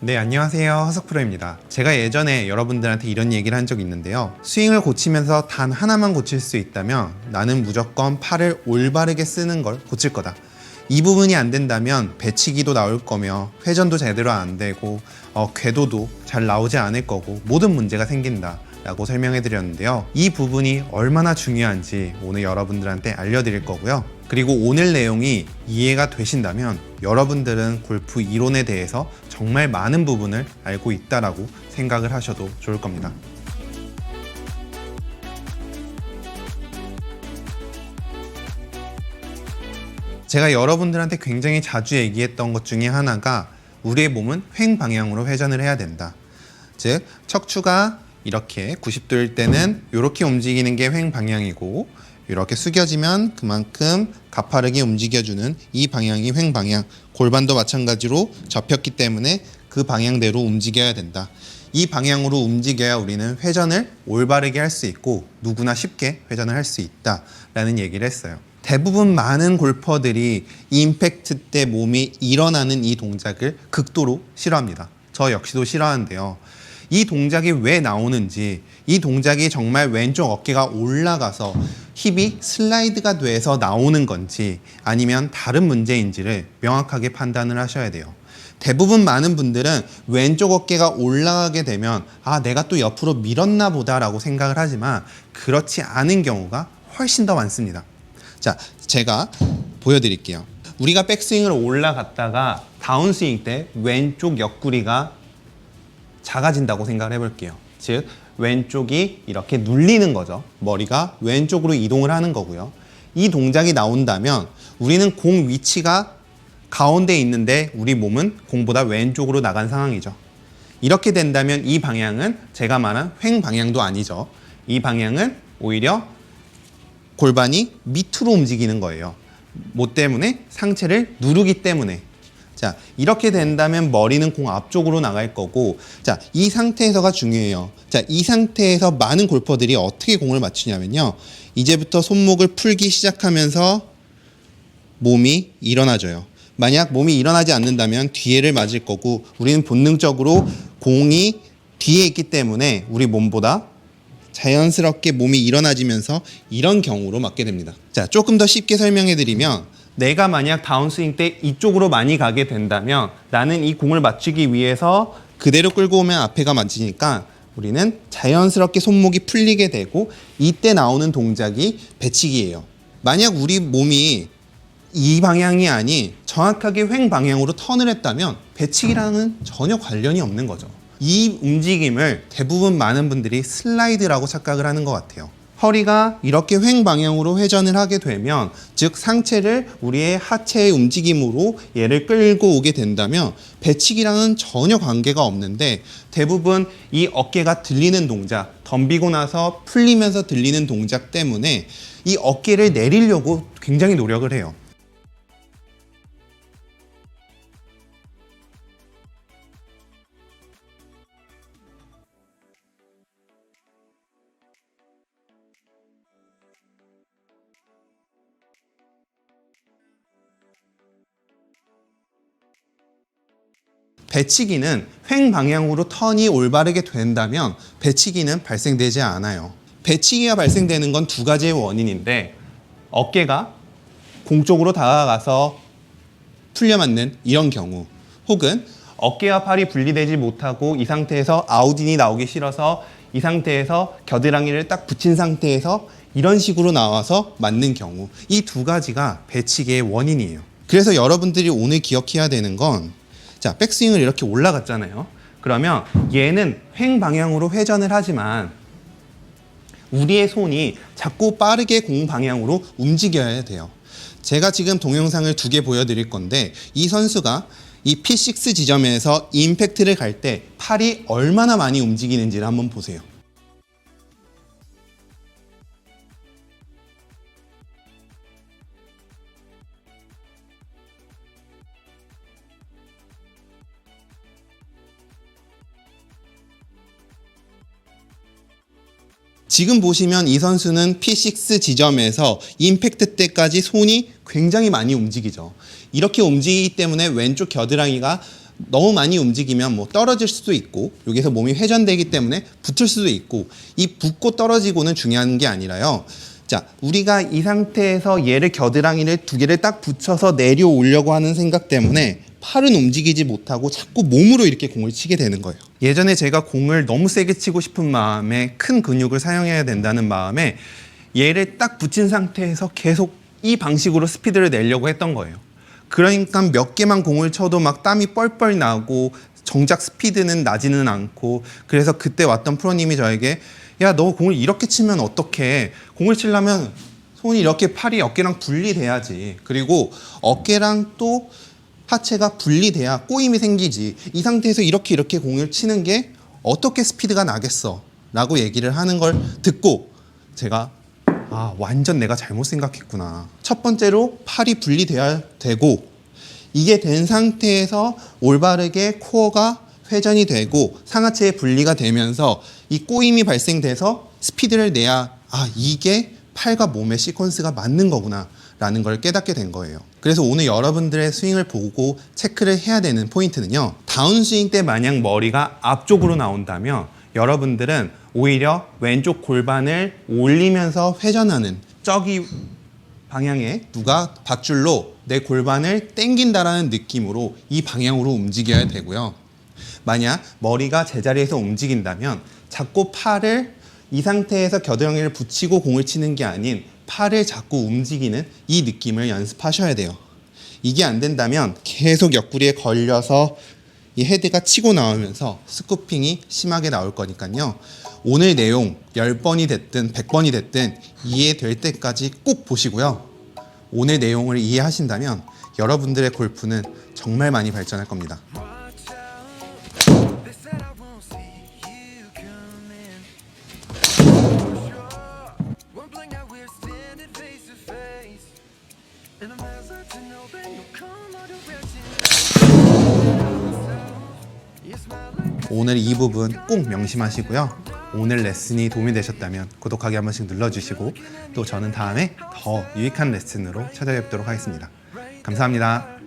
네, 안녕하세요. 허석프로입니다. 제가 예전에 여러분들한테 이런 얘기를 한 적이 있는데요. 스윙을 고치면서 단 하나만 고칠 수 있다면 나는 무조건 팔을 올바르게 쓰는 걸 고칠 거다. 이 부분이 안 된다면 배치기도 나올 거며 회전도 제대로 안 되고 궤도도 잘 나오지 않을 거고 모든 문제가 생긴다 라고 설명해 드렸는데요. 이 부분이 얼마나 중요한지 오늘 여러분들한테 알려드릴 거고요. 그리고 오늘 내용이 이해가 되신다면 여러분들은 골프 이론에 대해서 정말 많은 부분을 알고 있다라고 생각을 하셔도 좋을 겁니다. 제가 여러분들한테 굉장히 자주 얘기했던 것 중에 하나가 우리의 몸은 횡 방향으로 회전을 해야 된다. 즉 척추가 이렇게 90도일 때는 이렇게 움직이는 게 횡 방향이고 이렇게 숙여지면 그만큼 가파르게 움직여주는 이 방향이 횡 방향. 골반도 마찬가지로 접혔기 때문에 그 방향대로 움직여야 된다. 이 방향으로 움직여야 우리는 회전을 올바르게 할 수 있고 누구나 쉽게 회전을 할 수 있다라는 얘기를 했어요. 대부분 많은 골퍼들이 임팩트 때 몸이 일어나는 이 동작을 극도로 싫어합니다. 저 역시도 싫어하는데요. 이 동작이 왜 나오는지, 이 동작이 정말 왼쪽 어깨가 올라가서 힙이 슬라이드가 돼서 나오는 건지 아니면 다른 문제인지를 명확하게 판단을 하셔야 돼요. 대부분 많은 분들은 왼쪽 어깨가 올라가게 되면 내가 또 옆으로 밀었나 보다라고 생각을 하지만 그렇지 않은 경우가 훨씬 더 많습니다. 자, 제가 보여드릴게요. 우리가 백스윙을 올라갔다가 다운스윙 때 왼쪽 옆구리가 작아진다고 생각을 해볼게요. 즉 왼쪽이 이렇게 눌리는 거죠. 머리가 왼쪽으로 이동을 하는 거고요. 이 동작이 나온다면 우리는 공 위치가 가운데에 있는데 우리 몸은 공보다 왼쪽으로 나간 상황이죠. 이렇게 된다면 이 방향은 제가 말한 횡 방향도 아니죠. 이 방향은 오히려 골반이 밑으로 움직이는 거예요. 뭐 때문에? 상체를 누르기 때문에. 자, 이렇게 된다면 머리는 공 앞쪽으로 나갈 거고, 자, 이 상태에서가 중요해요. 자, 이 상태에서 많은 골퍼들이 어떻게 공을 맞추냐면요. 이제부터 손목을 풀기 시작하면서 몸이 일어나줘요. 만약 몸이 일어나지 않는다면 뒤에를 맞을 거고, 우리는 본능적으로 공이 뒤에 있기 때문에 우리 몸보다 자연스럽게 몸이 일어나지면서 이런 경우로 맞게 됩니다. 자, 조금 더 쉽게 설명해 드리면 내가 만약 다운스윙 때 이쪽으로 많이 가게 된다면 나는 이 공을 맞추기 위해서 그대로 끌고 오면 앞에가 맞으니까 우리는 자연스럽게 손목이 풀리게 되고 이때 나오는 동작이 배치기예요. 만약 우리 몸이 이 방향이 아닌 정확하게 횡 방향으로 턴을 했다면 배치기랑은 전혀 관련이 없는 거죠. 이 움직임을 대부분 많은 분들이 슬라이드라고 착각을 하는 것 같아요. 허리가 이렇게 횡 방향으로 회전을 하게 되면 즉 상체를 우리의 하체의 움직임으로 얘를 끌고 오게 된다면 배치기랑은 전혀 관계가 없는데 대부분 이 어깨가 들리는 동작, 덤비고 나서 풀리면서 들리는 동작 때문에 이 어깨를 내리려고 굉장히 노력을 해요. 배치기는 횡 방향으로 턴이 올바르게 된다면 배치기는 발생되지 않아요. 배치기가 발생되는 건 두 가지의 원인인데 어깨가 공 쪽으로 다가가서 풀려 맞는 이런 경우 혹은 어깨와 팔이 분리되지 못하고 이 상태에서 아웃인이 나오기 싫어서 이 상태에서 겨드랑이를 딱 붙인 상태에서 이런 식으로 나와서 맞는 경우 이 두 가지가 배치기의 원인이에요. 그래서 여러분들이 오늘 기억해야 되는 건 자, 백스윙을 이렇게 올라갔잖아요. 그러면 얘는 횡 방향으로 회전을 하지만 우리의 손이 자꾸 빠르게 공 방향으로 움직여야 돼요. 제가 지금 동영상을 두 개 보여드릴 건데 이 선수가 이 P6 지점에서 임팩트를 갈 때 팔이 얼마나 많이 움직이는지를 한번 보세요. 지금 보시면 이 선수는 P6 지점에서 임팩트 때까지 손이 굉장히 많이 움직이죠. 이렇게 움직이기 때문에 왼쪽 겨드랑이가 너무 많이 움직이면 뭐 떨어질 수도 있고 여기서 몸이 회전되기 때문에 붙을 수도 있고 이 붙고 떨어지고는 중요한 게 아니라요. 자, 우리가 이 상태에서 얘를 겨드랑이를 두 개를 딱 붙여서 내려오려고 하는 생각 때문에 팔은 움직이지 못하고 자꾸 몸으로 이렇게 공을 치게 되는 거예요. 예전에 제가 공을 너무 세게 치고 싶은 마음에 큰 근육을 사용해야 된다는 마음에 얘를 딱 붙인 상태에서 계속 이 방식으로 스피드를 내려고 했던 거예요. 그러니까 몇 개만 공을 쳐도 막 땀이 뻘뻘 나고 정작 스피드는 나지는 않고 그래서 그때 왔던 프로님이 저에게 야, 너 공을 이렇게 치면 어떡해. 공을 치려면 손이 이렇게 팔이 어깨랑 분리돼야지. 그리고 어깨랑 또 하체가 분리돼야 꼬임이 생기지. 이 상태에서 이렇게 공을 치는 게 어떻게 스피드가 나겠어 라고 얘기를 하는 걸 듣고 제가 완전 내가 잘못 생각했구나. 첫 번째로 팔이 분리돼야 되고 이게 된 상태에서 올바르게 코어가 회전이 되고 상하체의 분리가 되면서 이 꼬임이 발생돼서 스피드를 내야 이게 팔과 몸의 시퀀스가 맞는 거구나 라는 걸 깨닫게 된 거예요. 그래서 오늘 여러분들의 스윙을 보고 체크를 해야 되는 포인트는요, 다운스윙 때 만약 머리가 앞쪽으로 나온다면 여러분들은 오히려 왼쪽 골반을 올리면서 회전하는 저기 방향에 누가 밧줄로 내 골반을 당긴다라는 느낌으로 이 방향으로 움직여야 되고요. 만약 머리가 제자리에서 움직인다면 자꾸 팔을 이 상태에서 겨드랑이를 붙이고 공을 치는 게 아닌 팔을 자꾸 움직이는 이 느낌을 연습하셔야 돼요. 이게 안 된다면 계속 옆구리에 걸려서 이 헤드가 치고 나오면서 스쿠핑이 심하게 나올 거니까요. 오늘 내용 10번이 됐든 100번이 됐든 이해될 때까지 꼭 보시고요. 오늘 내용을 이해하신다면 여러분들의 골프는 정말 많이 발전할 겁니다. 오늘 이 부분 꼭 명심하시고요. 오늘 레슨이 도움이 되셨다면 구독하기 한 번씩 눌러주시고 또 저는 다음에 더 유익한 레슨으로 찾아뵙도록 하겠습니다. 감사합니다.